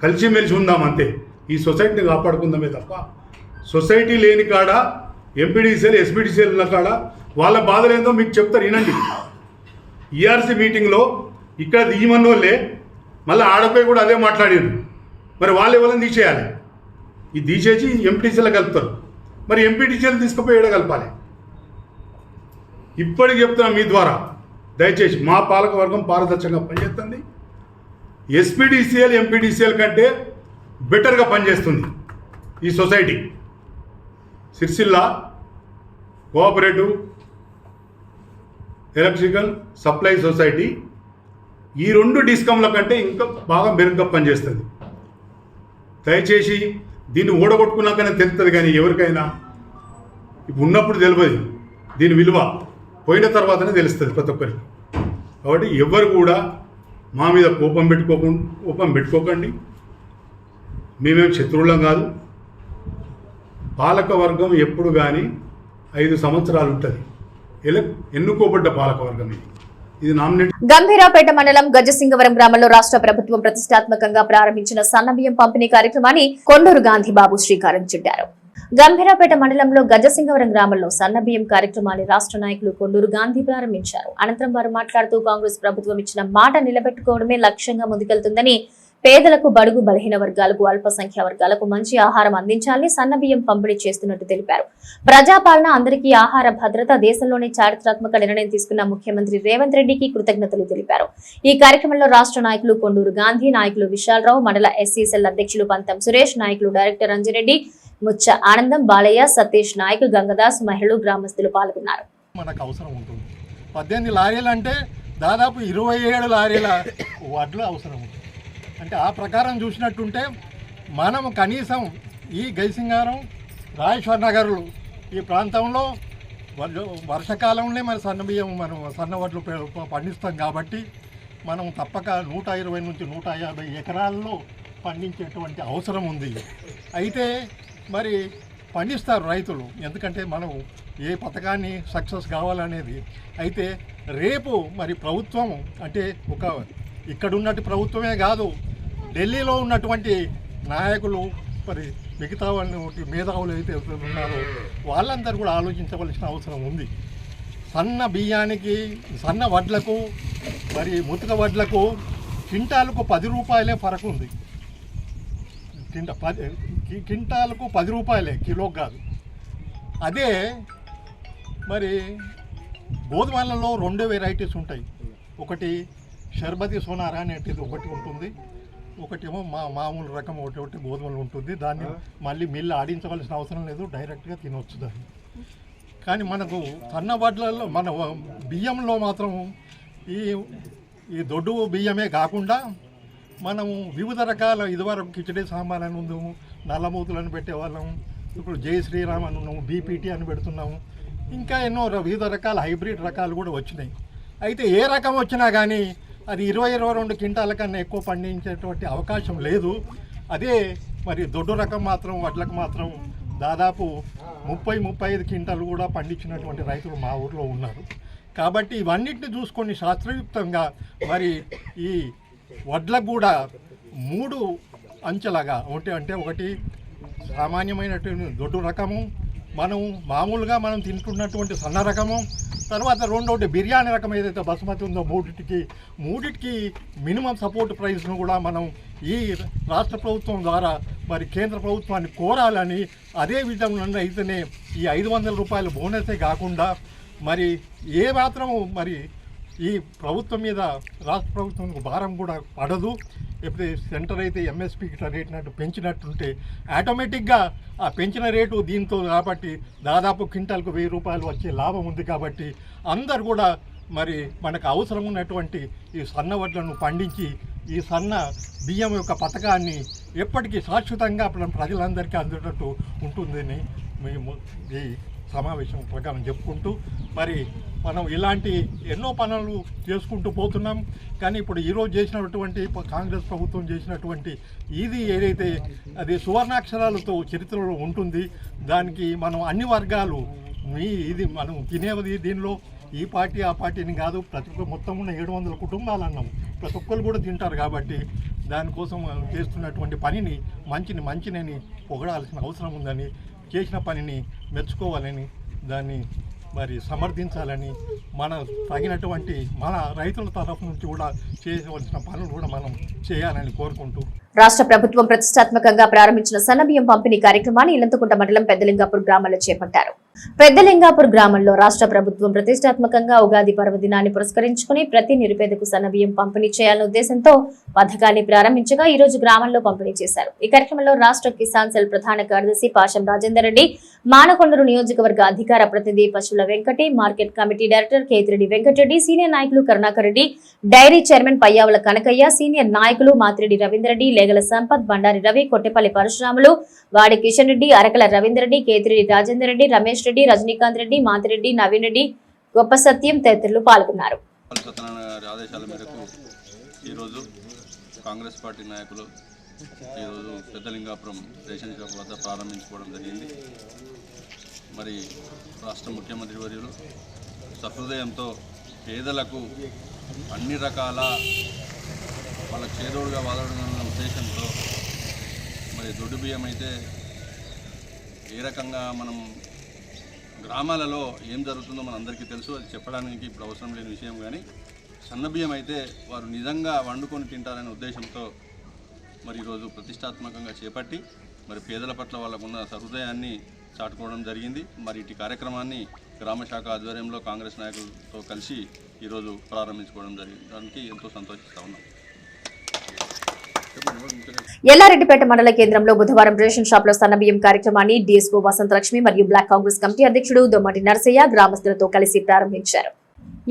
కలిసిమెలిసి ఉందాం అంతే. ఈ సొసైటీని కాపాడుకుందామే తప్ప సొసైటీ లేని కాడ ఎంపీడీసీఎల్, ఎస్పీడీసీఎల్ ఉన్న కాడ వాళ్ళ బాధలు ఏందో మీకు చెప్తారు, వినండి. ఈఆర్సీ మీటింగ్లో ఇక్కడ తీయమన్న వాళ్ళే మళ్ళీ ఆడపోయి కూడా అదే మాట్లాడారు. మరి వాళ్ళు ఎవరైనా తీసేయాలి, ఇది తీసేసి ఎంపీడీసీలో కలుపుతారు. మరి ఎంపీడీసీఎల్ తీసుకుపోయి ఏడ కలపాలి? ఇప్పటికి చెప్తున్నా మీ ద్వారా, దయచేసి మా పాలకవర్గం పారదర్శకంగా పనిచేస్తుంది. ఎస్పీడీసీఎల్, ఎంపీడీసీఎల్ కంటే బెటర్గా పనిచేస్తుంది ఈ society. Sircilla cooperative electrical supply society ఈ 2 డిస్కంల కంటే ఇంకా బాగా మెరుగ్గా పనిచేస్తుంది. దయచేసి దీన్ని ఓడగొట్టుకున్నాకనే తెలుస్తుంది, కానీ ఎవరికైనా ఉన్నప్పుడు తెలియదు దీని విలువ, పోయిన తర్వాతనే తెలుస్తుంది ప్రతి ఒక్కరికి. కాబట్టి ఎవరు కూడా మా మీద కోపం పెట్టుకోకండి. మేమేం శత్రువులం కాదు. పాలక వర్గం ఎప్పుడు కానీ 5 సంవత్సరాలు ఉంటుంది. ఎన్నుకోబడ్డ పాలక వర్గం ఇది నామినేట్. గంభీరాపేట మండలం గజసింగవరం గ్రామంలో రాష్ట్ర ప్రభుత్వం ప్రతిష్టాత్మకంగా ప్రారంభించిన సన్నబియ్యం పంపిణీ కార్యక్రమాన్ని కొండూరు గాంధీబాబు శ్రీకారం చుట్టారు. గంభీరాపేట మండలంలో గజసింగవరం గ్రామంలో సన్నబియ్యం కార్యక్రమాన్ని రాష్ట్ర నాయకులు కొండూరు గాంధీ ప్రారంభించారు. అనంతరం వారు మాట్లాడుతూ కాంగ్రెస్ ప్రభుత్వం ఇచ్చిన మాట నిలబెట్టుకోవడమే లక్ష్యంగా ముందుకెళ్తుందని, పేదలకు, బడుగు బలహీన వర్గాలకు, అల్పసంఖ్య వర్గాలకు మంచి ఆహారం అందించాలని సన్నబియ్యం పంపిణీ చేస్తున్నట్టు తెలిపారు. ప్రజాపాలన, అందరికీ ఆహార భద్రత, దేశంలోనే చారిత్రాత్మక నిర్ణయం తీసుకున్న ముఖ్యమంత్రి రేవంత్ రెడ్డికి కృతజ్ఞతలు తెలిపారు. ఈ కార్యక్రమంలో రాష్ట్ర నాయకులు కొండూరు గాంధీ, నాయకులు విశాలరావు, మండల ఎస్సీసెల్ అధ్యక్షులు పంతం సురేష్, నాయకులు డైరెక్టర్ రంజిరెడ్డి, ముచ్చ ఆనందం, బాలయ్య, సతీష్ నాయక్, గంగదాస్, మహిళలు, గ్రామస్తులు పాల్గొన్నారు. మనకు అవసరం ఉంటుంది. 18 లారీలు అంటే దాదాపు 27 లారీల వడ్లు అవసరం ఉంటుంది. అంటే ఆ ప్రకారం చూసినట్టుంటే మనం కనీసం ఈ గైసింగారం, రాజేశ్వర్ నగర్లు ఈ ప్రాంతంలో వర్షాకాలంలో మన సన్నబియ్యం మనం సన్న వడ్లు పండిస్తాం కాబట్టి మనం తప్పక 120 నుంచి 150 ఎకరాల్లో పండించేటువంటి అవసరం ఉంది. అయితే మరి పండిస్తారు రైతులు, ఎందుకంటే మనం ఏ పథకాన్ని సక్సెస్ కావాలనేది. అయితే రేపు మరి ప్రభుత్వం అంటే ఇక్కడ ఉన్నట్టు ప్రభుత్వమే కాదు, ఢిల్లీలో ఉన్నటువంటి నాయకులు మరి మిగతా వాళ్ళని మేధావులు అయితే ఉన్నారో వాళ్ళందరూ కూడా ఆలోచించవలసిన అవసరం ఉంది. సన్న బియ్యానికి, సన్న వడ్లకు, మరి ముతక వడ్లకు క్వింటాలకు 10 రూపాయలే ఫరక్ ఉంది. క్వింటాలకు 10 రూపాయలే, కిలోకి కాదు. అదే మరి గోధుమలలో 2 వెరైటీస్ ఉంటాయి. ఒకటి షర్బతి సోనారా అనేటిది ఒకటి ఉంటుంది, ఒకటేమో మామూలు రకం ఒకటి గోధుమలు ఉంటుంది. దాన్ని మళ్ళీ మిల్లు ఆడించవలసిన అవసరం లేదు, డైరెక్ట్గా తినవచ్చు దాన్ని. కానీ మనకు సన్న వడ్లలో మన బియ్యంలో మాత్రం ఈ దొడ్డు బియ్యమే కాకుండా మనము వివిధ రకాల, ఇదివరకు కిచడీ సాంబార్ అని ఉందాము, నల్లమూతులను పెట్టేవాళ్ళం, ఇప్పుడు జై శ్రీరామ్ అని ఉన్నాము, బీపీటీ అని పెడుతున్నాము, ఇంకా ఎన్నో వివిధ రకాల హైబ్రిడ్ రకాలు కూడా వచ్చినాయి. అయితే ఏ రకం వచ్చినా కానీ అది 20-22 క్వింటాల కన్నా ఎక్కువ పండించేటువంటి అవకాశం లేదు. అదే మరి దొడ్డు రకం మాత్రం వడ్లకు మాత్రం దాదాపు 30-35 క్వింటాలు కూడా పండించినటువంటి రైతులు మా ఊర్లో ఉన్నారు. కాబట్టి ఇవన్నిటిని చూసుకొని శాస్త్రయుక్తంగా మరి ఈ వడ్లకు కూడా 3 అంచెలాగా అంటే ఒకటి సామాన్యమైనటువంటి దొడ్డు రకము, మనం మామూలుగా మనం తింటున్నటువంటి సన్న రకము, తర్వాత రెండోటి బిర్యానీ రకం ఏదైతే బసుమతి ఉందో మూడిటికి మినిమం సపోర్ట్ ప్రైస్ను కూడా మనం ఈ రాష్ట్ర ప్రభుత్వం ద్వారా మరి కేంద్ర ప్రభుత్వాన్ని కోరాలని, అదే విధంగా అయితేనే ఈ 500 రూపాయల బోనసే కాకుండా మరి ఏ మాత్రము మరి ఈ ప్రభుత్వం మీద రాష్ట్ర ప్రభుత్వం భారం కూడా పడదు. ఎప్పుడైతే సెంటర్ అయితే ఎంఎస్పీకి రేటు పెంచినట్టుంటే ఆటోమేటిక్గా ఆ పెంచిన రేటు దీంతో కాబట్టి దాదాపు క్వింటాల్కు 1000 రూపాయలు వచ్చే లాభం ఉంది. కాబట్టి అందరు కూడా మరి మనకు అవసరం ఉన్నటువంటి ఈ సన్న వడ్లను పండించి ఈ సన్న బియ్యం యొక్క పథకాన్ని ఎప్పటికీ శాశ్వతంగా ప్రజలందరికీ అందేటట్టు ఉంటుందని మేము ఈ సమావేశం ప్రకారం చెప్పుకుంటూ మరి మనం ఇలాంటి ఎన్నో పనులు చేసుకుంటూ పోతున్నాం. కానీ ఇప్పుడు ఈరోజు చేసినటువంటి కాంగ్రెస్ ప్రభుత్వం చేసినటువంటి ఇది ఏదైతే అది సువర్ణాక్షరాలతో చరిత్రలో ఉంటుంది. దానికి మనం అన్ని వర్గాలు ఇది మనం తినేది దీనిలో ఈ పార్టీ ఆ పార్టీని కాదు, ప్రతి ఒక్క మొత్తం ఉన్న 700 కుటుంబాలు అన్నాము, ప్రతి ఒక్కరు కూడా తింటారు. కాబట్టి దానికోసం చేస్తున్నటువంటి పనిని మంచిని పొగడాల్సిన అవసరం ఉందని, చేసిన పనిని మెచ్చుకోవాలని, దాన్ని మరి సమర్థించాలని, మన తగినటువంటి మన రైతుల తరఫు నుంచి కూడా చేయవలసిన పనులు కూడా మనం చేయాలని కోరుకుంటూ రాష్ట్ర ప్రభుత్వం ప్రతిష్టాత్మకంగా ప్రారంభించిన సన్నబియ్యం పంపిణీ కార్యక్రమాన్ని ఇల్లంతకుంట మండలం పెద్దలింగాపూర్ గ్రామంలో చేపట్టారు. పెద్దలింగాపూర్ గ్రామంలో రాష్ట్ర ప్రభుత్వం ప్రతిష్టాత్మకంగా ఉగాది పర్వదినాన్ని పురస్కరించుకుని ప్రతి నిరుపేదకు సన్నబియ్యం పంపిణీ చేయాలనే ఉద్దేశంతో పథకాన్ని ప్రారంభించగా ఈ రోజు గ్రామంలో పంపిణీ చేశారు. ఈ కార్యక్రమంలో రాష్ట్ర కిసాన్ సెల్ ప్రధాన కార్యదర్శి పాషం రాజేందర్ రెడ్డి, మానకొండూరు నియోజకవర్గ అధికార ప్రతినిధి Pasuvula Venkati, market committee director Ketireddy Venkatareddy, senior నాయకులు Karunakar Reddy, dairy chairman Payyavula Kanakaiah, senior నాయకులు మాతిరెడ్డి రవీంద్రెడ్డి, లేగల సంపత్, బండారి రవి, కొట్టెపల్లి పరశురాములు, వాడి కిషన్ రెడ్డి, అరకల రవీంద్రెడ్డి, కేతిరెడ్డి రాజేందర్ రెడ్డి, రమేష్ రెడ్డి, రజనీకాంత్ రెడ్డి, మాతిరెడ్డి, నవీన్ రెడ్డి, గొప్ప సత్యం తదితరులు పాల్గొన్నారు. ఆదేశాల మేరకు ఈరోజు కాంగ్రెస్ పార్టీ నాయకులు ఈరోజు పెద్దలింగాపురం రేషన్ షాప్ వద్ద ప్రారంభించుకోవడం జరిగింది. మరి రాష్ట్ర ముఖ్యమంత్రి వర్యులు సహృదయంతో పేదలకు అన్ని రకాల వాళ్ళకు చేదోడుగా వాదడుతున్న ఉద్దేశంతో మరి దొడ్డు బియ్యం అయితే ఏ రకంగా మనం గ్రామాలలో ఏం జరుగుతుందో మనందరికీ తెలుసు, అది చెప్పడానికి ఇప్పుడు అవసరం లేని విషయం. కానీ సన్నబియ్యం అయితే వారు నిజంగా వండుకొని తింటారనే ఉద్దేశంతో మరి ఈరోజు ప్రతిష్టాత్మకంగా చేపట్టి మరి పేదల పట్ల వాళ్ళకున్న సహృదయాన్ని చాటుకోవడం జరిగింది. మరి ఇటు కార్యక్రమాన్ని గ్రామ శాఖ ఆధ్వర్యంలో కాంగ్రెస్ నాయకులతో కలిసి ఈరోజు ప్రారంభించుకోవడం జరిగింది. దానికి ఎంతో సంతోషిస్తూ ఉన్నాం. ఎల్లారెడ్డిపేట మండల కేంద్రంలో బుధవారం రేషన్ షాప్ లో సన్నబియ్యం కార్యక్రమాన్ని డీఎస్ఓ వసంతలక్ష్మి మరియు బ్లాక్ కాంగ్రెస్ కమిటీ అధ్యక్షుడు దొమ్మటి నరసయ్య గ్రామస్తులతో కలిసి ప్రారంభించారు.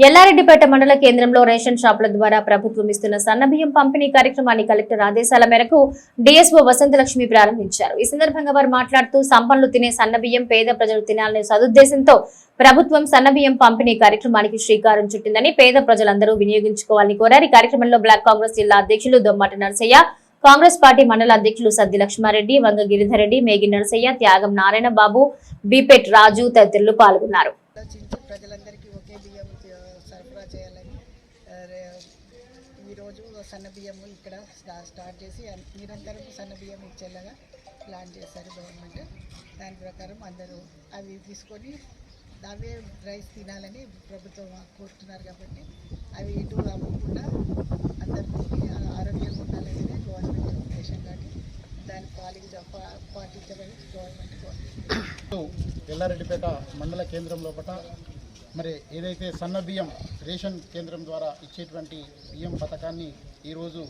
ఎల్లారెడ్డిపేట మండల కేంద్రంలో రేషన్ షాపుల ద్వారా ప్రభుత్వం ఇస్తున్న సన్నబియ్యం పంపిణీ కార్యక్రమాన్ని కలెక్టర్ ఆదేశాల మేరకు డీఎస్ఓ వసంతలక్ష్మి ప్రారంభించారు. ఈ సందర్భంగా వారు మాట్లాడుతూ సంపన్నులు తినే సన్నబియ్యం పేద ప్రజలు తినాలనే సదుద్దేశంతో ప్రభుత్వం సన్నబియ్యం పంపిణీ కార్యక్రమానికి శ్రీకారం చుట్టిందని పేద ప్రజలందరూ వినియోగించుకోవాలని కోరారు. ఈ కార్యక్రమంలో బ్లాక్ కాంగ్రెస్ జిల్లా అధ్యక్షులు దొమ్మటి నరసయ్య, కాంగ్రెస్ పార్టీ మండల అధ్యక్షులు సద్ది లక్ష్మారెడ్డి, వంగ గిరిధర్ రెడ్డి, మేగి నరసయ్య, త్యాగం నారాయణ బాబు, బీపెట్ రాజు తదితరులు పాల్గొన్నారు. ప్రజలందరికీ ఒకే బియ్యం సరఫరా చేయాలని ఈరోజు సన్నబియ్యము ఇక్కడ స్టార్ట్ చేసి నిరంతరం సన్నబియ్యం ఇచ్చేలాగా ప్లాన్ చేశారు గవర్నమెంట్. దాని ప్రకారం అందరూ అవి తీసుకొని అవే రైస్ తినాలని ప్రభుత్వం కోరుతున్నారు. కాబట్టి అవి ఇటు అవ్వకుండా అందరికీ ఆరోగ్యంగా ఉండాలనేది గవర్నమెంట్ ఉద్దేశం. కాబట్టి దాని పాటించమని గవర్నమెంట్ కోరుతుంది. ఎల్లారెడ్డిపేట మండల కేంద్రం లోపల మరి ఏదైతే సన్న బియ్యం రేషన్ కేంద్రం ద్వారా ఇచ్చేటువంటి బియ్యం పథకాన్ని ఈరోజు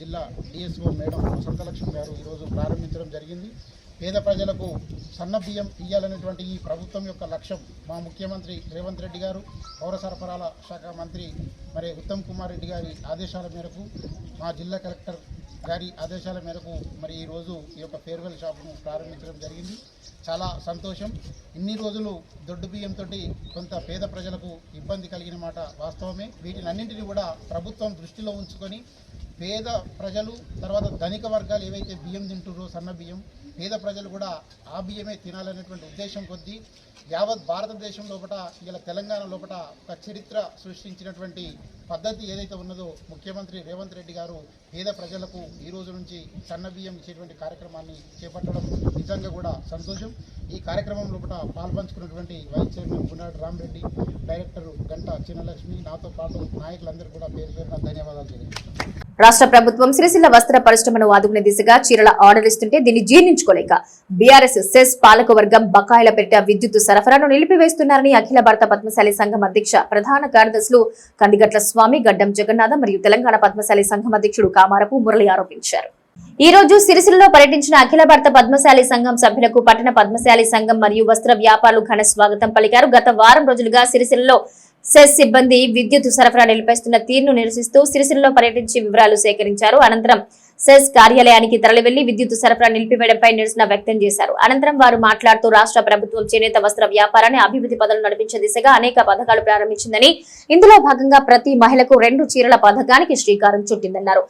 జిల్లా డిఎస్ఓ మేడం వసంతలక్ష్మి గారు ఈరోజు ప్రారంభించడం జరిగింది. పేద ప్రజలకు సన్న బియ్యం ఇవ్వాలనేటువంటి ఈ ప్రభుత్వం యొక్క లక్ష్యం మా ముఖ్యమంత్రి రేవంత్ రెడ్డి గారు, పౌర సరఫరాల శాఖ మంత్రి మరి ఉత్తమ్ కుమార్ రెడ్డి గారి ఆదేశాల మేరకు, మా జిల్లా కలెక్టర్ గారి ఆదేశాల మేరకు మరి ఈరోజు ఈ యొక్క ఫేర్వెల్ షాప్ను ప్రారంభించడం జరిగింది. చాలా సంతోషం. ఇన్ని రోజులు దొడ్డు బియ్యంతో కొంత పేద ప్రజలకు ఇబ్బంది కలిగిన మాట వాస్తవమే. వీటినన్నింటినీ కూడా ప్రభుత్వం దృష్టిలో ఉంచుకొని పేద ప్రజలు తర్వాత ధనిక వర్గాలు ఏవైతే బియ్యం తింటున్నారో సన్న బియ్యం, పేద ప్రజలు కూడా ఆ బియ్యమే తినాలనేటువంటి ఉద్దేశం కొద్దీ యావత్ భారతదేశం లోపల ఇలా తెలంగాణ లోపల ఒక చరిత్ర సృష్టించినటువంటి పద్ధతి ఏదైతే ఉన్నదో ముఖ్యమంత్రి రేవంత్ రెడ్డి గారు పేద ప్రజలకు ఈ రోజు నుంచి సన్న బియ్యం ఇచ్చేటువంటి కార్యక్రమాన్ని చేపట్టడం నిజంగా కూడా సంతోషం. ఈ కార్యక్రమం లోపల పాల్పంచుకున్నటువంటి వైస్ చైర్మన్ గున్నాడు రామరెడ్డి, డైరెక్టర్ గంట చిన్నలక్ష్మి, నాతో పాటు నాయకులందరూ కూడా పేరు పేరున ధన్యవాదాలు తెలియజేస్తున్నాను. రాష్ట్ర ప్రభుత్వం సిరిసిల్ల వస్త్ర పరిశ్రమను ఆదుకునే దిశగా చీరల ఆర్డర్ ఇస్తుంటే దీన్ని జీర్ణించుకోలేక బీఆర్ఎస్ సెస్ పాలకవర్గం బకాయిల పేరిట విద్యుత్ సరఫరాను నిలిపివేస్తున్నారని అఖిల భారత పద్మశాలి సంఘం అధ్యక్ష ప్రధాన కార్యదర్శులు కందిగట్ల స్వామి, గడ్డం జగన్నాథ మరియు తెలంగాణ పద్మశాలి సంఘం అధ్యక్షుడు కామారపు మురళి ఆరోపించారు. ఈ రోజు సిరిసిల్లలో పర్యటించిన అఖిల భారత పద్మశాలి సంఘం సభ్యులకు పట్టణ పద్మశాలి సంఘం మరియు వస్త్ర వ్యాపారులు ఘన స్వాగతం పలికారు. గత వారం రోజులుగా సిరిసిల్లలో సెస్ సిబ్బంది విద్యుత్ సరఫరా నిలిపేస్తున్న తీరును నిరసిస్తూ సిరిసిల్లలో పర్యటించి వివరాలు సేకరించారు. అనంతరం సెస్ కార్యాలయానికి తరలి వెళ్లి విద్యుత్ సరఫరా నిలిపివేయడంపై నిరసన వ్యక్తం చేశారు. అనంతరం వారు మాట్లాడుతూ రాష్ట్ర ప్రభుత్వం చేనేత వస్త్ర వ్యాపారాన్ని అభివృద్ధి పథంలో నడిపించే దిశగా అనేక పథకాలు ప్రారంభించిందని, ఇందులో భాగంగా ప్రతి మహిళకు 2 చీరల పథకానికి శ్రీకారం చుట్టిందన్నారు.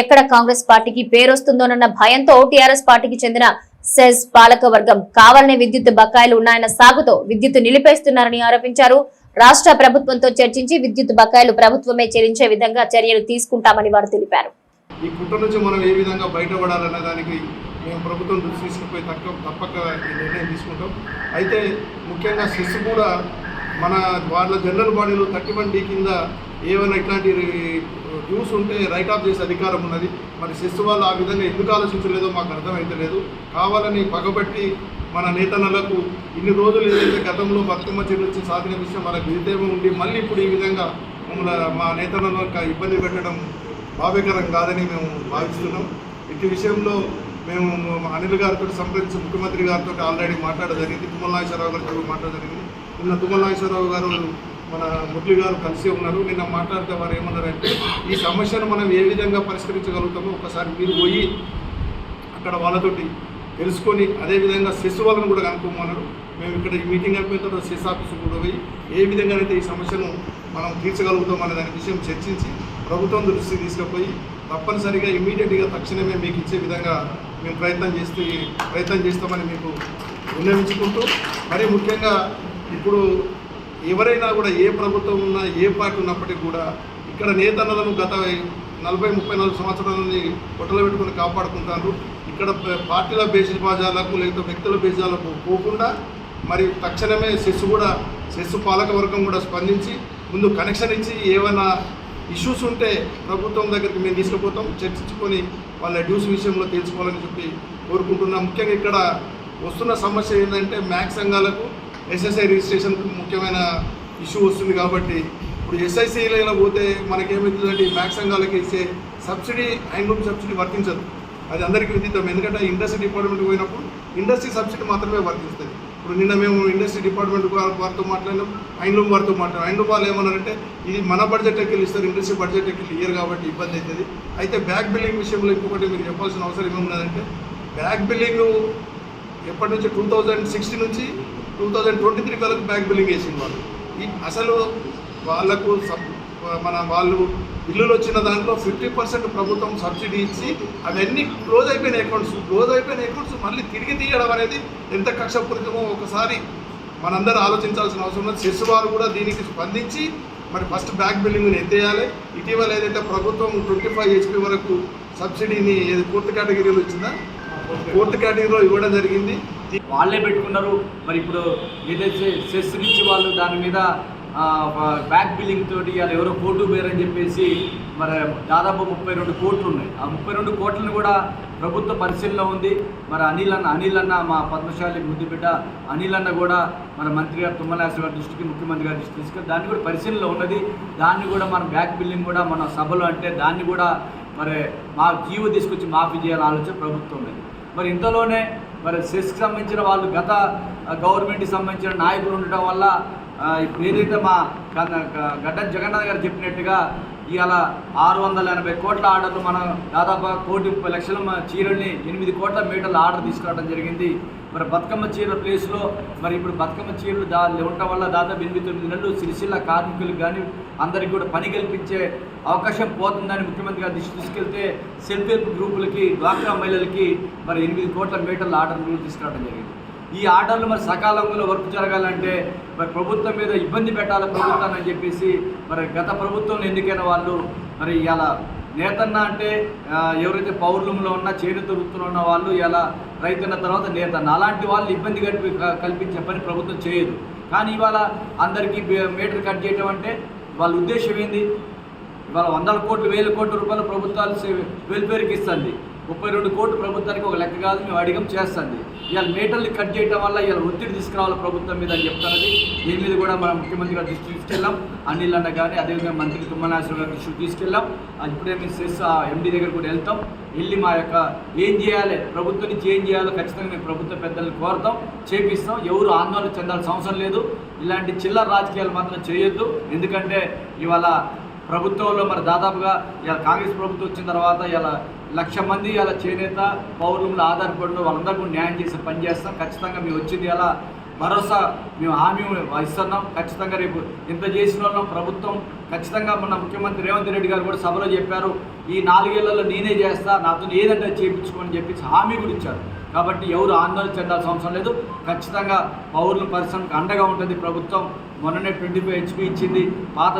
ఎక్కడ కాంగ్రెస్ పార్టీకి పేరొస్తుందోనన్న భయంతో టీఆర్ఎస్ పార్టీకి చెందిన సెస్ పాలక వర్గం కావాలనే విద్యుత్ బకాయిలు ఉన్నాయన్న సాగుతో విద్యుత్ నిలిపేస్తున్నారని ఆరోపించారు. రాష్ట్ర ప్రభుత్వంతో చర్చించి విద్యుత్ బకాయిలు ప్రభుత్వమే చెల్లించే విధంగా చర్యలు తీసుకుంటామని వారు తెలిపారు. ఈ కుట్ర నుంచి మనం ఏ విధంగా బయటపడాలనే దానికి మేము ప్రభుత్వం దృష్టి తీసుకుపోయి తప్పక ఈ నిర్ణయం తీసుకుంటాం. అయితే ముఖ్యంగా సెస్ కూడా మన వాళ్ళ జనరల్ బాడీలో 31D కింద ఏమైనా ఇట్లాంటి డ్యూస్ ఉంటే రైట్ ఆఫ్ చేసే అధికారం ఉన్నది. మరి సెస్ వాళ్ళు ఆ విధంగా ఎందుకు ఆలోచించలేదో మాకు అర్థమైతలేదు. కావాలని పగబట్టి మన నేతన్నలకు ఇన్ని రోజులు ఏదైతే గతంలో బతుకమ్మ చెల్లించి సాధిన విషయం వాళ్ళకి విధితేమో ఉండి మళ్ళీ ఇప్పుడు ఈ విధంగా మా నేతన్నలకు ఇబ్బంది పెట్టడం భావ్యకరం కాదని మేము భావిస్తున్నాం. ఇటు విషయంలో మేము అనిల్ గారితో సంప్రదించి ముఖ్యమంత్రి గారితో ఆల్రెడీ మాట్లాడడం జరిగింది. తుమ్మల నాగేశ్వరరావు గారితో మాట్లాడడం జరిగింది. నిన్న తుమ్మల నాగేశ్వరరావు గారు మన మురళి గారు కలిసి ఉన్నారు. నిన్న మాట్లాడితే వారు ఏమన్నారంటే ఈ సమస్యను మనం ఏ విధంగా పరిష్కరించగలుగుతామో ఒకసారి మీరు పోయి అక్కడ వాళ్ళతోటి తెలుసుకొని అదేవిధంగా సెస్ వాళ్ళని కూడా కనుక్కోమన్నారు. మేము ఇక్కడ ఈ మీటింగ్ అయిపోయిన తర్వాత సెస్ ఆఫీసు కూడా పోయి ఏ విధంగా అయితే ఈ సమస్యను మనం తీర్చగలుగుతాం అనే దాని విషయం చర్చించి ప్రభుత్వం దృష్టికి తీసుకుపోయి తప్పనిసరిగా ఇమీడియట్గా తక్షణమే మీకు ఇచ్చే విధంగా మేము ప్రయత్నం చేస్తామని మీకు విన్నవించుకుంటూ, మరి ముఖ్యంగా ఇప్పుడు ఎవరైనా కూడా ఏ ప్రభుత్వం ఉన్నా ఏ పార్టీ ఉన్నప్పటికీ కూడా ఇక్కడ నేతన్నలను గత 40-34 సంవత్సరాలని పొట్టలు పెట్టుకుని కాపాడుకుంటారు. ఇక్కడ పార్టీల బేసిజాలకు లేకపోతే వ్యక్తుల బేసిజాలకు పోకుండా మరి తక్షణమే సెస్ పాలకవర్గం కూడా స్పందించి ముందు కనెక్షన్ ఇచ్చి ఏమైనా ఇష్యూస్ ఉంటే ప్రభుత్వం దగ్గరికి మేము తీసుకుపోతాం, చర్చించుకొని వాళ్ళ డ్యూస్ విషయంలో తెలుసుకోవాలని చెప్పి కోరుకుంటున్నాం. ముఖ్యంగా ఇక్కడ వస్తున్న సమస్య ఏంటంటే మ్యాక్ సంఘాలకు ఎస్ఎస్ఐ రిజిస్ట్రేషన్కు ముఖ్యమైన ఇష్యూ వస్తుంది. కాబట్టి ఇప్పుడు ఎస్ఐసిలో పోతే మనకేమవుతుందంటే మ్యాక్ సంఘాలకి ఇచ్చే సబ్సిడీ హ్యాండ్లూమ్ సబ్సిడీ వర్తించదు. అది అందరికీ విదితం. ఎందుకంటే ఇండస్ట్రీ డిపార్ట్మెంట్కి పోయినప్పుడు ఇండస్ట్రీ సబ్సిడీ మాత్రమే వర్తిస్తుంది. ఇప్పుడు నిన్న మేము ఇండస్ట్రీ డిపార్ట్మెంట్ వారితో మాట్లాడినాం, హ్యాండ్లూమ్ వారితో మాట్లాడాం. హ్యాండ్లూమ్ వాళ్ళు ఏమన్నారంటే ఇది మన బడ్జెట్ ఎక్కిలు ఇస్తారు, ఇండస్ట్రీ బడ్జెట్ ఎక్కిలు ఇయ్యరు కాబట్టి ఇబ్బంది అవుతుంది. అయితే బ్యాక్ బిల్లింగ్ విషయంలో ఇంకొకటి మీరు చెప్పాల్సిన అవసరం ఏమున్నదంటే బ్యాక్ బిల్లింగ్ ఎప్పటి నుంచి 2016 నుంచి 2023 వరకు బ్యాక్ బిల్లింగ్ వేసింది వాళ్ళు. అసలు వాళ్ళకు వాళ్ళు బిల్లులు వచ్చిన దాంట్లో 50% ప్రభుత్వం సబ్సిడీ ఇచ్చి అవన్నీ క్లోజ్ అయిపోయిన అకౌంట్స్ మళ్ళీ తిరిగి తీయడం అనేది ఎంత కక్షపూరితమో ఒకసారి మనందరూ ఆలోచించాల్సిన అవసరం ఉంది. సెస్ వారు కూడా దీనికి స్పందించి మరి ఫస్ట్ బ్యాక్ బిల్లింగ్ని ఎత్తేయాలి. ఇటీవల ఏదైతే ప్రభుత్వం 25 HP వరకు సబ్సిడీని 4th కేటగిరీలో ఇచ్చిందా 4th కేటగిరీలో ఇవ్వడం జరిగింది. వాళ్ళే పెట్టుకున్నారు. మరి ఇప్పుడు ఏదైతే సెస్ నుంచి వాళ్ళు దాని మీద బ్యాక్ బిల్లింగ్ తోటి వాళ్ళు ఎవరో కోర్టు పోయారని చెప్పేసి మరి దాదాపు 32 కోట్లు ఉన్నాయి. ఆ 32 కోట్లను కూడా ప్రభుత్వ పరిశీలన ఉంది. మరి అనిల్ అన్న మా పద్మశాలి ముద్దుబిడ్డ అనిల్ అన్న కూడా మన మంత్రి గారు తుమ్మల నాగేశ్వరరావు గారి దృష్టికి, ముఖ్యమంత్రి గారి దృష్టికి తీసుకెళ్ళి దాన్ని కూడా పరిశీలనలో ఉన్నది. దాన్ని కూడా మన బ్యాక్ బిల్లింగ్ కూడా మన సభలో అంటే దాన్ని కూడా మరి మా జీవో తీసుకొచ్చి మాఫీ చేయాలని ఆలోచన ప్రభుత్వం ఉంది. మరి ఇంతలోనే మరి సెస్కి సంబంధించిన వాళ్ళు గత గవర్నమెంట్కి సంబంధించిన నాయకులు ఉండటం వల్ల ఏదైతే మా గడ్డ జగన్నాథ్ గారు చెప్పినట్టుగా ఇవాళ 680 కోట్ల ఆర్డర్లు మనం దాదాపు 1,30,00,000 చీరల్ని 8 కోట్ల మీటర్ల ఆర్డర్ తీసుకురావడం జరిగింది. మరి బతుకమ్మ చీరల ప్లేస్లో మరి ఇప్పుడు బతుకమ్మ చీరలు ఉండటం వల్ల దాదాపు 8-9 నెలలు సిరిసిల్ల కార్మికులకు కానీ అందరికీ కూడా పని కల్పించే అవకాశం పోతుందని ముఖ్యమంత్రి గారు దృష్టి తీసుకెళ్తే సెల్ఫ్ హెల్ప్ గ్రూపులకి, డ్వాక్రా మహిళలకి మరి 8 కోట్ల మీటర్ల ఆర్డర్లు తీసుకురావడం జరిగింది. ఈ ఆర్డర్లు మరి సకాలంలో వర్క్ జరగాలంటే మరి ప్రభుత్వం మీద ఇబ్బంది పెట్టాలి ప్రభుత్వాన్ని అని చెప్పేసి మరి గత ప్రభుత్వంలో ఎన్నికైన వాళ్ళు మరి ఇలా నేతన్న అంటే ఎవరైతే పౌర్ణంలో ఉన్న చేనేత వృత్తిలో ఉన్న వాళ్ళు ఇలా రైతన్న తర్వాత నేతన్న అలాంటి వాళ్ళు ఇబ్బంది కల్పించే పని ప్రభుత్వం చేయదు. కానీ ఇవాళ అందరికీ మీటర్ కట్ చేయడం అంటే వాళ్ళ ఉద్దేశం ఏంది? ఇవాళ 100 కోట్లు 1000 కోట్ల రూపాయలు ప్రభుత్వాలు వెల్ఫేర్కి ఇస్తుంది. 32 కోట్లు ప్రభుత్వానికి ఒక లెక్క కాదు, మేము అడిగం చేస్తుంది. ఇవాళ మీటర్లు కట్ చేయడం వల్ల ఇవాళ ఒత్తిడి తీసుకురావాలి ప్రభుత్వం మీద అని చెప్తున్నది. దీని మీద కూడా మనం ముఖ్యమంత్రి గారి దృష్టికి తీసుకెళ్ళాం, అనిల్ అన్న కానీ అదేవిధంగా మంత్రి తుమ్మల నాగేశ్వరరావు గారి దృష్టికి తీసుకెళ్ళాం. ఇప్పుడే మేము సెస్ ఎండీ దగ్గర కూడా వెళ్తాం. వెళ్ళి మా యొక్క ఏం చేయాలి, ప్రభుత్వం నుంచి ఏం చేయాలో ఖచ్చితంగా మేము ప్రభుత్వ పెద్దలను కోరుతాం, చేపిస్తాం. ఎవరు ఆందోళన చెందాల్సిన అవసరం లేదు. ఇలాంటి చిల్లర రాజకీయాలు మాత్రం చేయొద్దు. ఎందుకంటే ఇవాళ ప్రభుత్వంలో మరి దాదాపుగా ఇలా కాంగ్రెస్ ప్రభుత్వం వచ్చిన తర్వాత ఇలా 1,00,000 మంది ఇలా చేనేత పౌరులు ఆధారపడిన వాళ్ళందరికీ న్యాయం చేసి పనిచేస్తాం. ఖచ్చితంగా మేము వచ్చింది అలా భరోసా మేము హామీ ఇస్తున్నాం. ఖచ్చితంగా రేపు ఇంత చేసిన వాళ్ళం ప్రభుత్వం ఖచ్చితంగా మన ముఖ్యమంత్రి రేవంత్ రెడ్డి గారు కూడా సభలో చెప్పారు, ఈ 4 ఏళ్లలో నేనే చేస్తా, నాతో ఏదంటే చేయించుకోని చెప్పి హామీ కూడా ఇచ్చారు. కాబట్టి ఎవరు ఆందోళన చెందాల్సిన అవసరం లేదు. ఖచ్చితంగా పౌరుల పరిశ్రమకు అండగా ఉంటుంది ప్రభుత్వం. మొన్ననే 25 HP ఇచ్చింది. పాత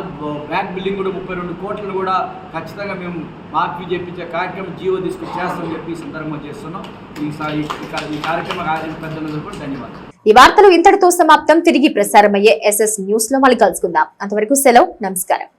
బ్యాక్ బిల్డింగ్ కూడా 32 కోట్లను కూడా ఖచ్చితంగా మేము మాఫీ చేయించే కార్యక్రమం జీవో తీసుకుని చేస్తామని చెప్పి ఈ సందర్భంగా చేస్తున్నాం. ఈ కార్యక్రమ పెద్దలందరూ కూడా ధన్యవాదాలు. ఈ వార్తలు ఇంతటితో సమాప్తం. తిరిగి ప్రసారమయ్యే SS న్యూస్ లో మళ్ళీ కలుసుకుందాం. అంతవరకు సెలవు, నమస్కారం.